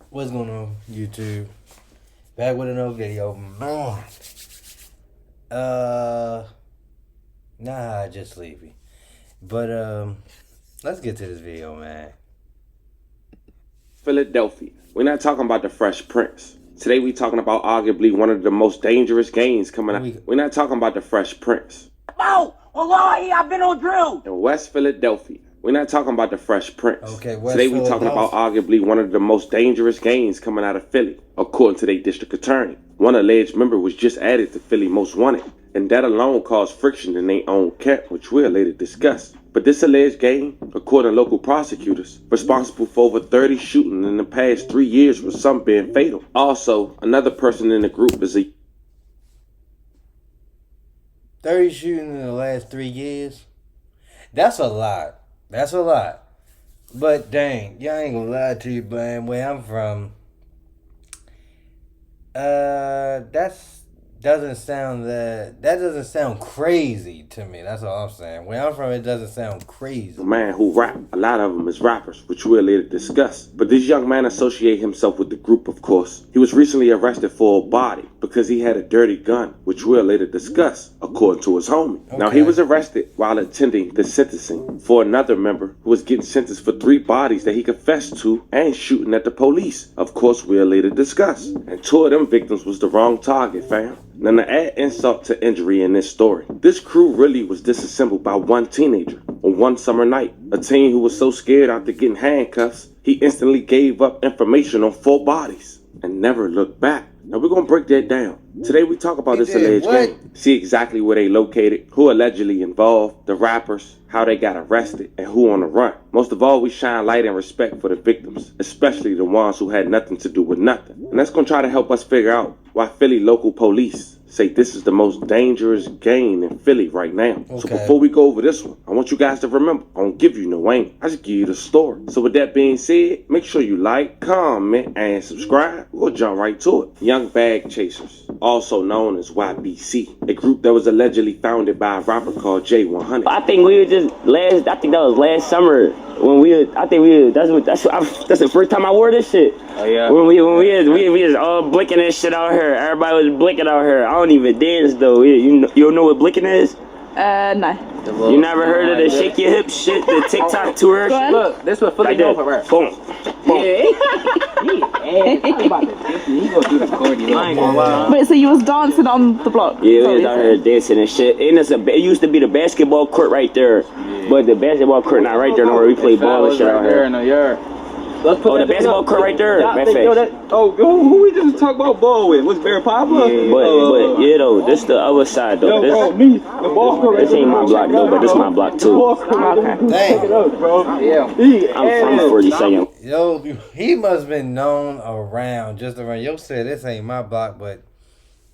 What's going on, YouTube? Back with another video, man. Nah, just sleepy. But let's get to this video, man. Philadelphia. We're not talking about the Fresh Prince. Today we talking about arguably one of the most dangerous games coming out. We're not talking about the Fresh Prince. Oh, wallahi, I've been on drill. In West Philadelphia. We're not talking about the Fresh Prince. Okay, West Today we talking about arguably one of the most dangerous gangs coming out of Philly, according to their district attorney. One alleged member was just added to Philly Most Wanted, and that alone caused friction in their own camp, which we'll later discuss. But this alleged gang, according to local prosecutors, responsible for over 30 shootings in the past 3 years, with some being fatal. Also, another person in the group is a 30 shootings in the last 3 years. That's a lot. That's a lot. But dang, y'all ain't gonna lie to you, man. Where I'm from, that doesn't sound crazy to me. That's all I'm saying. Where I'm from, it doesn't sound crazy. man who rap. A lot of them is rappers, which we'll later discuss. But this young man associated himself with the group, of course. He was recently arrested for a body because he had a dirty gun, which we'll later discuss, according to his homie. Okay. Now, he was arrested while attending the sentencing for another member who was getting sentenced for 3 bodies that he confessed to and shooting at the police. Of course, we'll later discuss. And 2 of them victims was the wrong target, fam. Now, to add insult to injury in this story, this crew really was disassembled by one teenager on one summer night. A teen who was so scared after getting handcuffs, he instantly gave up information on 4 bodies and never looked back. Now, we're going to break that down. Today, we talk about this alleged gang, see exactly where they located, who allegedly involved, the rappers, how they got arrested, and who on the run. Most of all, we shine light and respect for the victims, especially the ones who had nothing to do with nothing. And that's going to try to help us figure out why Philly local police say this is the most dangerous gang in Philly right now. Okay. So before we go over this one, I want you guys to remember, I don't give you no aim. I just give you the story. So with that being said, make sure you like, comment, and subscribe. We'll jump right to it. Young Bag Chasers, also known as YBC, a group that was allegedly founded by a rapper called J100. I think that was last summer when that's the first time I wore this shit. Oh yeah. When we was all blinking this shit out here. Everybody was blinking out here. I don't even dance though. You don't know what blinking is? No. You never heard of the shake your hips shit, the TikTok tour? Look, this was fully known for right. Boom. Wait, so you was dancing on the block? Yeah, we was out here dancing and shit. And it used to be the basketball court right there. But the basketball court not right there, no, where we play ball and shit out here. Oh, the basketball court right there. Who we just talk about ball with? What's Bear Papa? Yeah, but yeah though, this the other side though. This ain't my block though, but this my block too. Okay. Dang. I'm from 42nd. Yo, he must have been known around, just around. Yo said this ain't my block, but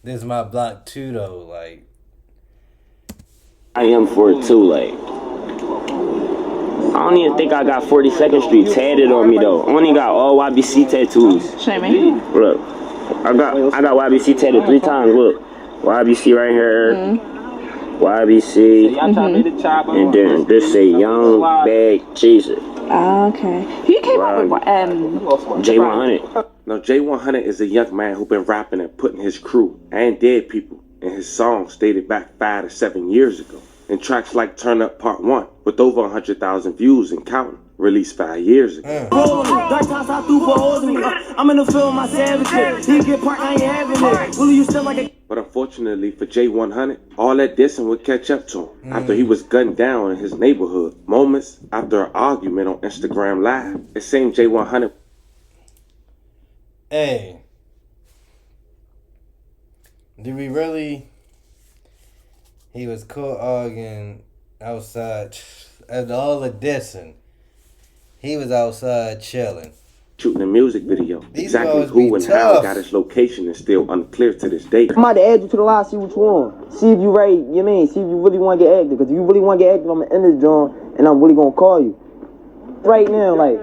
this is my block too though. Like, I am 42, like. I don't even think I got 42nd Street tatted on me though. I only got all YBC tattoos. Show me. Look, I got YBC tatted 3 times. Look, YBC right here, YBC, and then this say Young Bag Chaser. Okay. Who came up with J100? Now, J100 is a young man who been rapping and putting his crew and dead people in his songs dated back 5 to 7 years ago. And tracks like Turn Up Part 1, with over 100,000 views and counting, released 5 years ago. But unfortunately for J100, all that dissing would catch up to him after he was gunned down in his neighborhood, moments after an argument on Instagram Live. It seemed J100... hey, do we really... He was caught arguing outside after all the dissing. He was outside chilling, shooting a music video. These exactly who and how got his location is still unclear to this day. I'm about to add you to the line, see what you want. See if you ready, see if you really want to get active. Because if you really want to get active, I'm going to end this joint and I'm really going to call you. Right now, like,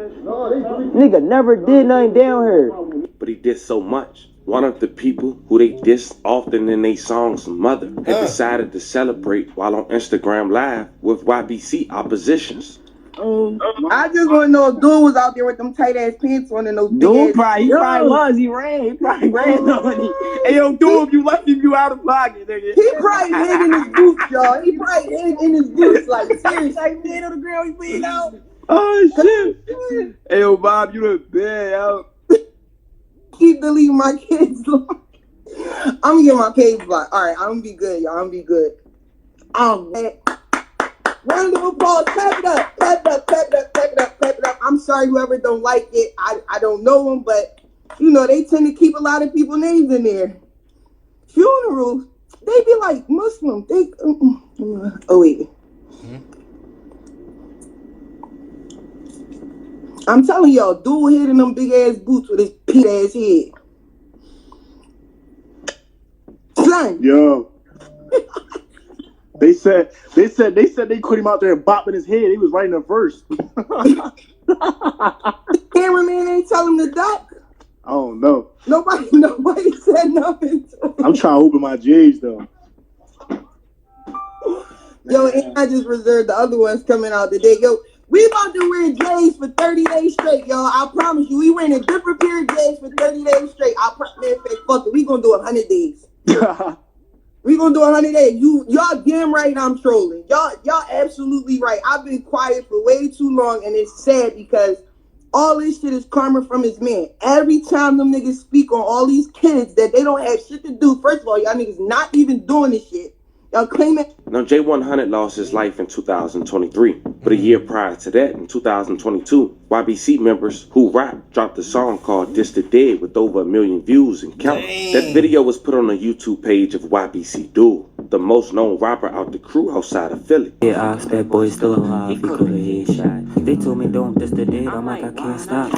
nigga never did nothing down here. But he did so much. One of the people who they diss often in their songs, Mother, had decided to celebrate while on Instagram Live with YBC oppositions. I just want to know if Dude was out there with them tight ass pants on and those big Dude, ass. probably was. He probably ran on you. Hey, yo, Dude, if you lucky, you out of pocket, nigga. He probably hid in his boots, y'all. He probably hid in his boots, like seriously. Like, dead on the ground, he bleed out. Oh, shit. Hey, yo, Bob, you the bad, yo. Keep deleting my kids. I'm gonna get my page blocked. All right, I'm gonna be good, y'all. I'm gonna be good. Round of applause. Clap it up. Clap it up. Clap it up. Clap it up. Clap it up. I'm sorry, whoever don't like it. I don't know them, but you know they tend to keep a lot of people's names in there. Funerals, they be like Muslim. They. Oh wait. I'm telling y'all, Dude hid in them big ass boots with his pit ass head. Son. Yo. They said they caught him out there bopping his head. He was writing a verse. Cameraman ain't tell him to duck. I don't know. Nobody said nothing. I'm trying to open my J's though. Yo, and I just reserved the other ones coming out today. Yo, we about to wear J's for 30 days straight, y'all. I promise you, we wearing a different pair of J's for 30 days straight. Man, fuck it. We gonna do 100 days. We gonna do 100 days. Y'all damn right I'm trolling. Y'all absolutely right. I've been quiet for way too long, and it's sad because all this shit is karma from his man. Every time them niggas speak on all these kids that they don't have shit to do, first of all, y'all niggas not even doing this shit. Y'all claiming. Now, J100 lost his life in 2023, but a year prior to that, in 2022, YBC members who rap dropped a song called This the Dead with over 1 million views and counting. That video was put on the YouTube page of YBC Duel, the most known rapper out the crew outside of Philly. Yeah, I that boy still alive, he could have headshot. They told me don't This the Dead, I'm like I can't stop.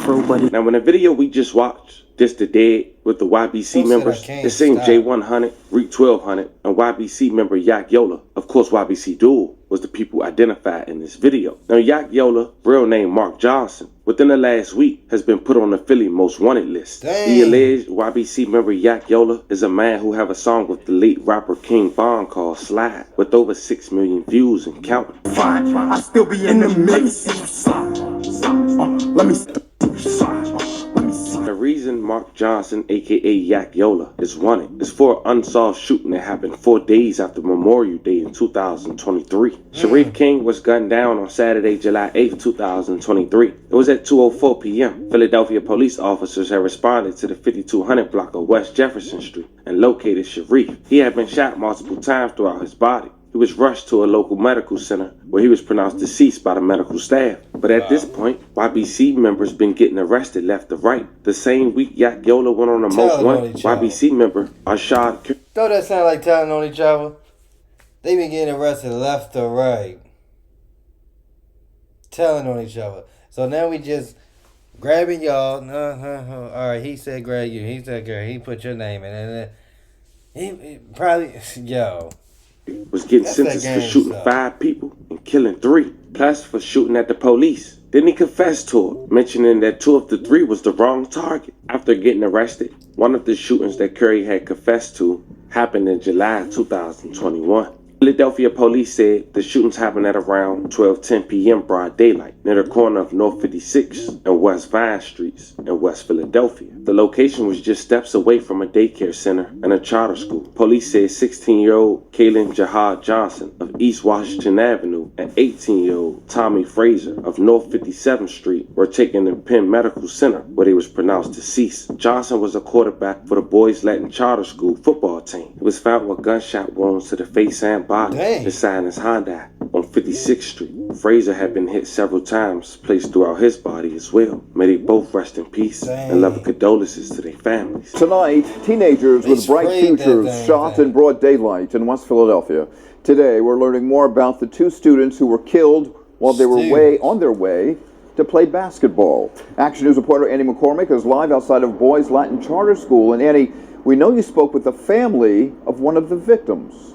Now, in the video we just watched, This the Dead with the YBC members, it seemed J100, Reek 1200, and YBC member Yak Yola. Of course, YBC Duel was the people identified in this video. Now, Yak Yola, real name Mark Johnson, within the last week has been put on the Philly most wanted list. The alleged YBC member Yak Yola is a man who have a song with the late rapper King Von called Slide, with over 6 million views and counting. Fine, I still be in the mix. Let me The reason Mark Johnson, aka Yak Yola, is wanted is for an unsolved shooting that happened 4 days after Memorial Day in 2023. Sharif King was gunned down on Saturday, July 8, 2023. It was at 2:04 p.m. Philadelphia police officers had responded to the 5200 block of West Jefferson Street and located Sharif. He had been shot multiple times throughout his body. He was rushed to a local medical center where he was pronounced deceased by the medical staff. But at this point, YBC members been getting arrested left to right. The same week Yak Yola went on the most wanted, YBC member Ashad. Don't that sound like telling on each other? They been getting arrested left to right. Telling on each other. So now we just grabbing y'all. Alright, he said grab you. He said grab. He put your name in. And he probably, yo. Was getting sentenced for shooting 5 people and killing 3, plus for shooting at the police. Then he confessed to it, mentioning that 2 of the 3 was the wrong target. After getting arrested, one of the shootings that Curry had confessed to happened in July 2021. Philadelphia police said the shootings happened at around 12:10 p.m. broad daylight near the corner of North 56 and West Vine Streets in West Philadelphia. The location was just steps away from a daycare center and a charter school. Police said 16-year-old Kaylin Jahad Johnson of East Washington Avenue and 18-year-old Tommy Fraser of North 57th Street were taken to Penn Medical Center where they was pronounced deceased. Johnson was a quarterback for the boys Latin charter school football team. He was found with gunshot wounds to the face and body inside his Honda on 56th Street. Fraser had been hit several times, placed throughout his body as well. May they both rest in peace and love condolences to their families. Tonight, teenagers with bright futures shot in broad daylight in West Philadelphia. Today, we're learning more about the 2 students who were killed while they were on their way to play basketball. Action News reporter Annie McCormick is live outside of Boys Latin Charter School. And Annie, we know you spoke with the family of one of the victims.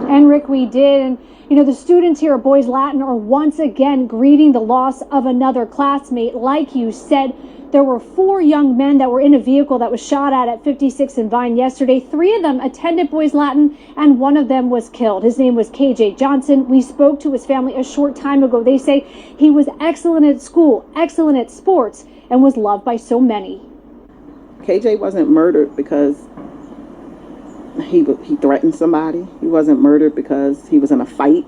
And Rick, we did. And, you know, the students here at Boys Latin are once again grieving the loss of another classmate. Like you said, There were 4 young men that were in a vehicle that was shot at 56th and Vine yesterday. 3 of them attended Boys Latin, and 1 of them was killed. His name was KJ Johnson. We spoke to his family a short time ago. They say he was excellent at school, excellent at sports, and was loved by so many. KJ wasn't murdered because he threatened somebody. He wasn't murdered because he was in a fight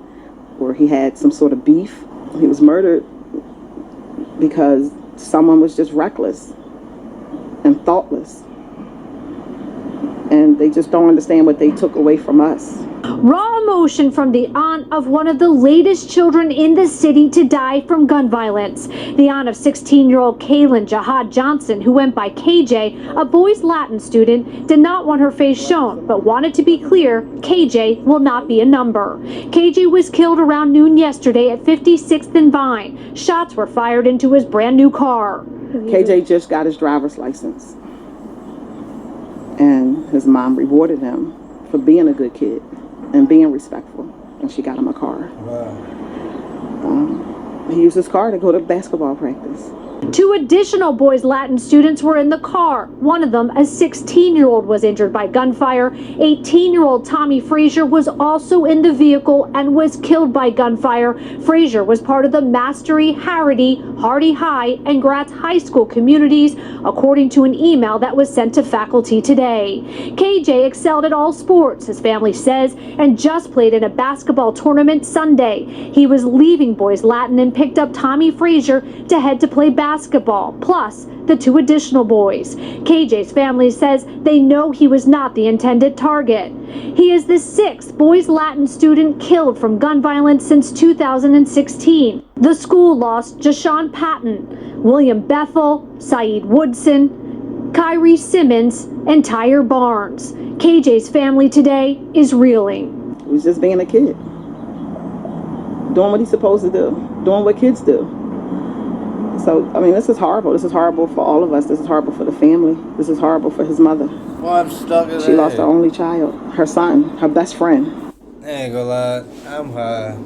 or he had some sort of beef. He was murdered because someone was just reckless and thoughtless, and they just don't understand what they took away from us. Raw emotion from the aunt of one of the latest children in the city to die from gun violence. The aunt of 16-year-old Kaylin Jihad Johnson, who went by KJ, a Boys Latin student, did not want her face shown, but wanted to be clear, KJ will not be a number. KJ was killed around noon yesterday at 56th and Vine. Shots were fired into his brand new car. KJ just got his driver's license, and his mom rewarded him for being a good kid and being respectful, and she got him a car. He used his car to go to basketball practice. 2 additional Boys Latin students were in the car. One of them, a 16-year-old, was injured by gunfire. 18-year-old Tommy Frazier was also in the vehicle and was killed by gunfire. Frazier was part of the Mastery, Harrity, Hardy High, and Gratz High School communities, according to an email that was sent to faculty today. KJ excelled at all sports, his family says, and just played in a basketball tournament Sunday. He was leaving Boys Latin and picked up Tommy Frazier to head to play basketball, plus the 2 additional boys. KJ's family says they know he was not the intended target. He is the 6th Boys Latin student killed from gun violence since 2016. The school lost Jashawn Patton, William Bethel, Saeed Woodson, Kyrie Simmons, and Tyre Barnes. KJ's family today is reeling. He was just being a kid, doing what he's supposed to do, doing what kids do. So, I mean, this is horrible. This is horrible for all of us. This is horrible for the family. This is horrible for his mother. Well, I'm stuck in She lost her only child, her son, her best friend. I ain't gonna lie, I'm high.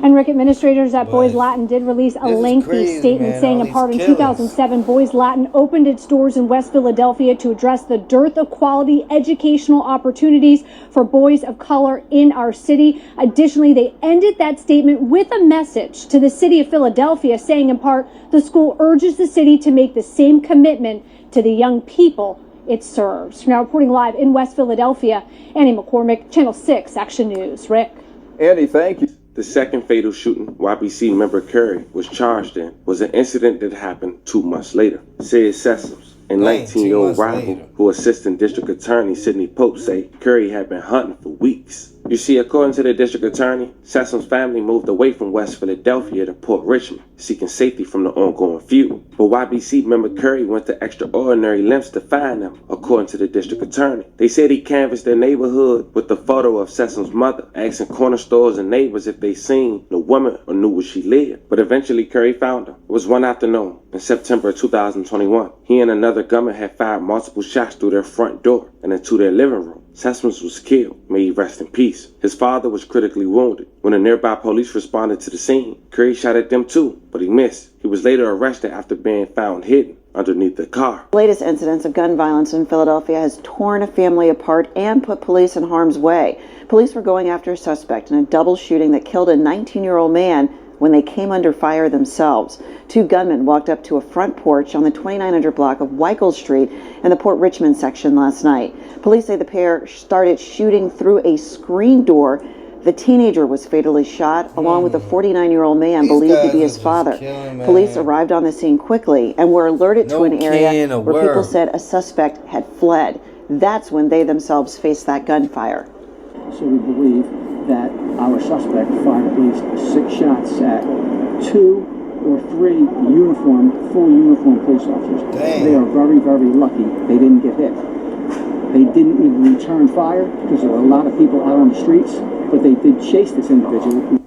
And Rick, administrators at Boys Latin did release a lengthy statement saying in part in 2007, Boys Latin opened its doors in West Philadelphia to address the dearth of quality educational opportunities for boys of color in our city. Additionally, they ended that statement with a message to the city of Philadelphia saying in part, the school urges the city to make the same commitment to the young people it serves. Now reporting live in West Philadelphia, Annie McCormick, Channel 6 Action News. Rick. Andy, thank you. The second fatal shooting YBC member Curry was charged in was an incident that happened 2 months later. Said Sessoms, a 19-year-old rival who Assistant District Attorney Sidney Pope say Curry had been hunting for weeks. You see, according to the district attorney, Sessom's family moved away from West Philadelphia to Port Richmond, seeking safety from the ongoing feud. But YBC member Curry went to extraordinary lengths to find them, according to the district attorney. They said he canvassed their neighborhood with the photo of Sessom's mother, asking corner stores and neighbors if they seen the woman or knew where she lived. But eventually Curry found her. It was one afternoon in September 2021. He and another gunman had fired multiple shots through their front door and into their living room. Sessoms was killed. May he rest in peace. His father was critically wounded. When the nearby police responded to the scene, Curry shot at them too, but he missed. He was later arrested after being found hidden underneath the car. The latest incidents of gun violence in Philadelphia has torn a family apart and put police in harm's way. Police were going after a suspect in a double shooting that killed a 19-year-old man when they came under fire themselves. 2 gunmen walked up to a front porch on the 2900 block of Weichel Street in the Port Richmond section last night. Police say the pair started shooting through a screen door. The teenager was fatally shot, along with a 49-year-old man believed to be his father. Police arrived on the scene quickly and were alerted to an area where people said a suspect had fled. That's when they themselves faced that gunfire. So we believe that our suspect fired at least 6 shots at 2 or 3 full uniform police officers. They are very, very lucky they didn't get hit. They didn't even return fire because there were a lot of people out on the streets, but they did chase this individual.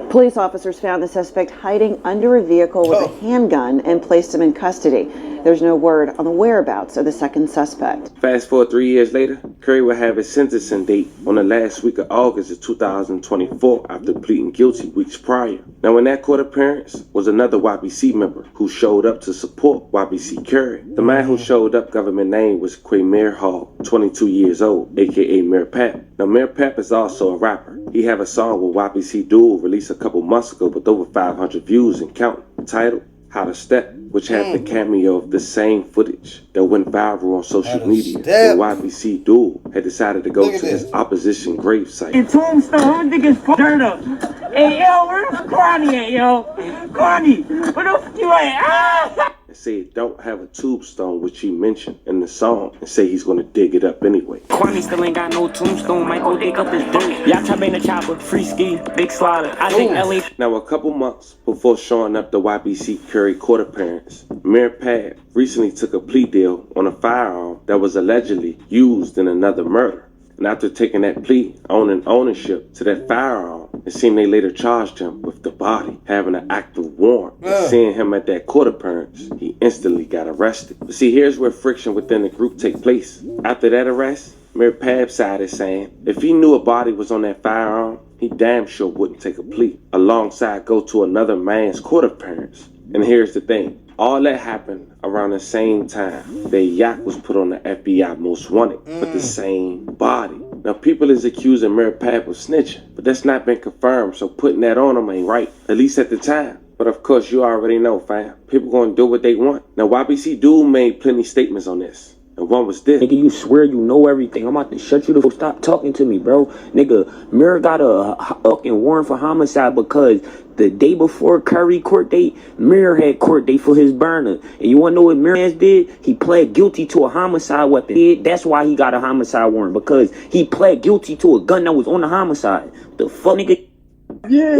Police officers found the suspect hiding under a vehicle with a handgun and placed him in custody. There's no word on the whereabouts of the second suspect. Fast forward 3 years later, Curry will have his sentencing date on the last week of August of 2024 after pleading guilty weeks prior. Now, in that court appearance was another YBC member who showed up to support YBC Curry. The man who showed up, government name was Quamir Hall, 22 years old, aka Mir Pap. Now, Mir Pap is also a rapper. He have a song with YBC Duel released a couple months ago with over 500 views and counting, titled How to Step, which had the cameo of the same footage that went viral on social media. When YBC Duel had decided to go to his opposition gravesite. Tombstone, niggas dirt up. Hey, yo, where's Kwani at, yo? Kwani, where the fuck you at? Ah! And say it don't have a tombstone, which he mentioned in the song, and say he's gonna dig it up anyway. Kwani still ain't got no tombstone, might go dig up his dirt. Y'all chop in the chopper, free ski, big slaughter. I think LA. Now, a couple months before showing up the YBC Curry court appearance, Mir Pad recently took a plea deal on a firearm that was allegedly used in another murder. And after taking that plea, owning ownership to that firearm, it seemed they later charged him with the body, having an active warrant. And seeing him at that court appearance, he instantly got arrested. But see, here's where friction within the group take place. After that arrest, Mir Pab's side is saying, if he knew a body was on that firearm, he damn sure wouldn't take a plea, alongside go to another man's court appearance. And here's the thing. All that happened around the same time that Yak was put on the FBI most wanted with the same body. Now, people is accusing Mir Pap of snitching, but that's not been confirmed, so putting that on him ain't right, at least at the time. But of course, you already know, fam. People gonna do what they want. Now, YBC Dude made plenty statements on this. And one was this. Nigga, you swear you know everything. I'm about to shut you the fuck. Stop talking to me, bro. Nigga, Mir got a fucking warrant for homicide because the day before Curry court date, Mir had court date for his burner. And you wanna know what Mir did? He pled guilty to a homicide weapon. That's why he got a homicide warrant, because he pled guilty to a gun that was on the homicide. The fuck, nigga? Yeah.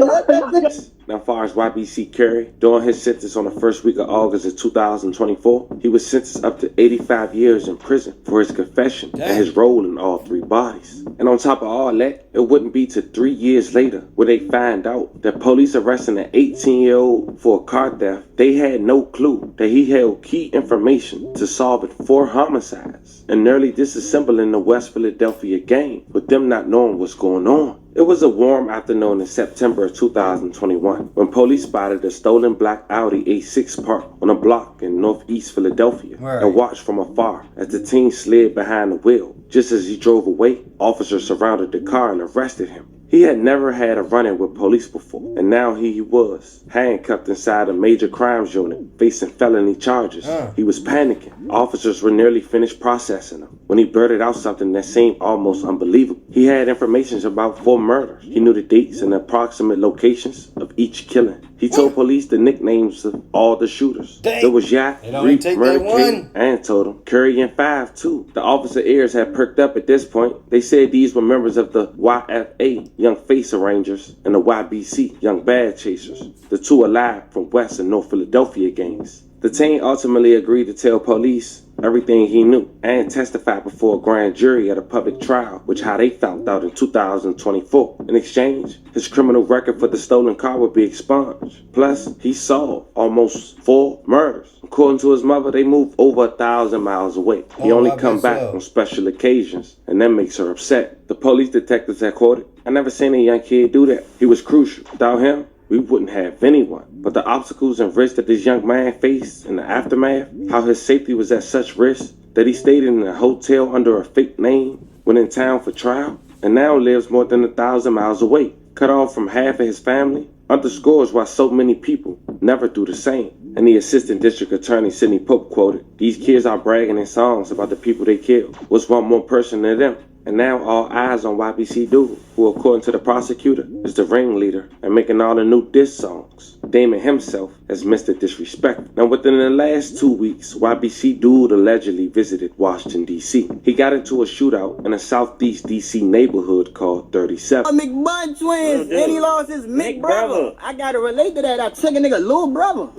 Now, as far as YBC Curry, during his sentence on the first week of August of 2024, he was sentenced up to 85 years in prison for his confession and his role in all three bodies. And on top of all that, it wouldn't be till 3 years later where they find out that police arresting an 18-year-old for a car theft. They had no clue that he held key information to solving 4 homicides and nearly disassembling the West Philadelphia gang, with them not knowing what's going on. It was a warm afternoon in September of 2021 when police spotted a stolen black Audi A6 parked on a block in northeast Philadelphia and watched from afar as the teen slid behind the wheel. Just as he drove away, officers surrounded the car and arrested him. He had never had a run-in with police before, and now he was handcuffed inside a major crimes unit, facing felony charges. He was panicking. Officers were nearly finished processing him when he blurted out something that seemed almost unbelievable. He had information about 4 murders. He knew the dates and the approximate locations of each killing. He told police the nicknames of all the shooters. There was Yak, Reek, Murder King, and told him Curry and 5 too. The officer ears had perked up at this point. They said these were members of the YFA, Young Face Arrangers, and the YBC, Young Bad Chasers, the 2 alive from West and North Philadelphia gangs. The teen ultimately agreed to tell police everything he knew and testified before a grand jury at a public trial, which how they found out in 2024. In exchange, his criminal record for the stolen car would be expunged. Plus, he solved almost 4 murders. According to his mother, they moved over 1,000 miles away. He only come back on special occasions, and that makes her upset. The police detectives had quoted, "I never seen a young kid do that. He was crucial. Without him, we wouldn't have anyone." But the obstacles and risks that this young man faced in the aftermath, how his safety was at such risk that he stayed in a hotel under a fake name when in town for trial, and now lives more than 1,000 miles away, cut off from half of his family, underscores why so many people never do the same. And the Assistant District Attorney Sidney Pope quoted, "These kids are bragging in songs about the people they killed. What's one more person than them?" And now all eyes on YBC Dude, who according to the prosecutor is the ringleader and making all the new diss songs, naming himself as Mr. Disrespect. Now within the last 2 weeks, YBC Dude allegedly visited Washington, D.C. He got into a shootout in a southeast D.C. neighborhood called 37. McBud twins, and he lost his Mick brother. I gotta relate to that. I took a nigga little brother.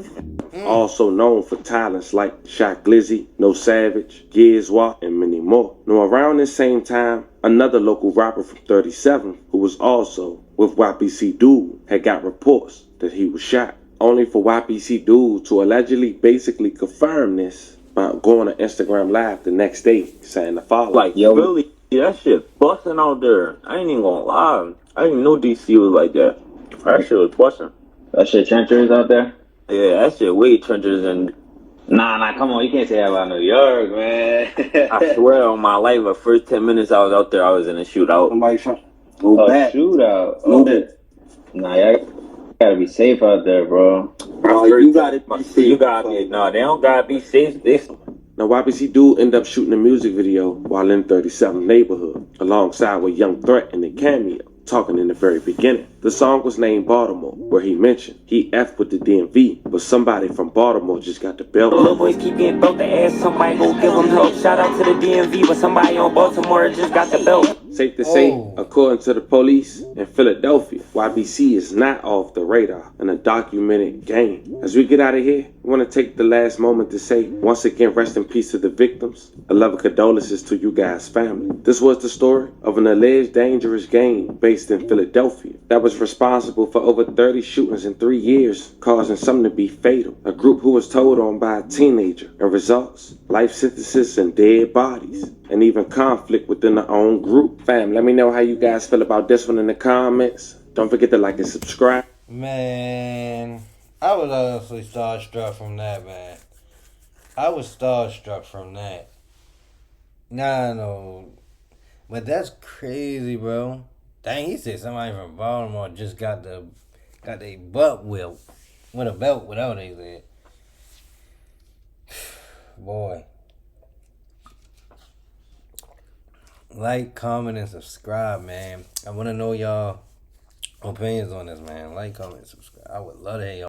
Also known for talents like Shot Glizzy, No Savage, Giz Walk, and many more. Now around this same time, another local rapper from 37, who was also with YBC Dude, had got reports that he was shot. only for YPC Dude to allegedly basically confirm this by going on Instagram Live the next day saying the following. Like, yo, really, that shit busting out there. I ain't even gonna lie. I didn't know DC was like that. That shit was busting. That shit trenchers out there? Yeah, that shit way trenchers and... Nah, come on. You can't say that about New York, man. I swear on my life, the first 10 minutes I was out there, I was in a shootout. Somebody shot. Shootout? Oh, nah, y'all gotta be safe out there, bro. You gotta be safe. You gotta be... No, they don't gotta be safe. Now, YPC Dude ended up shooting a music video while in 37th neighborhood, alongside with Young Threat in the cameo, talking in the very beginning. The song was named Baltimore, where he mentioned he F'd with the DMV, but somebody from Baltimore just got the belt. Little boys keep getting belt to ass, somebody go give them help. Shout out to the DMV, but somebody on Baltimore just got the belt. Safe to say, according to the police in Philadelphia, YBC is not off the radar in a documented game. As we get out of here, we want to take the last moment to say, once again, rest in peace to the victims. A love of condolences to you guys' family. This was the story of an alleged dangerous gang based in Philadelphia that was responsible for over 30 shootings in 3 years, causing some to be fatal. A group who was told on by a teenager, and results, life sentences and dead bodies, and even conflict within their own group. Fam, let me know how you guys feel about this one in the comments. Don't forget to like and subscribe. Man, I was honestly starstruck from that, man. I was starstruck from that. Nah, no. But that's crazy, bro. Dang, he said somebody from Baltimore just got their butt whipped with a belt without they said. Boy. Like, comment, and subscribe, man. I want to know y'all opinions on this, man. Like, comment, subscribe. I would love to hear y'all.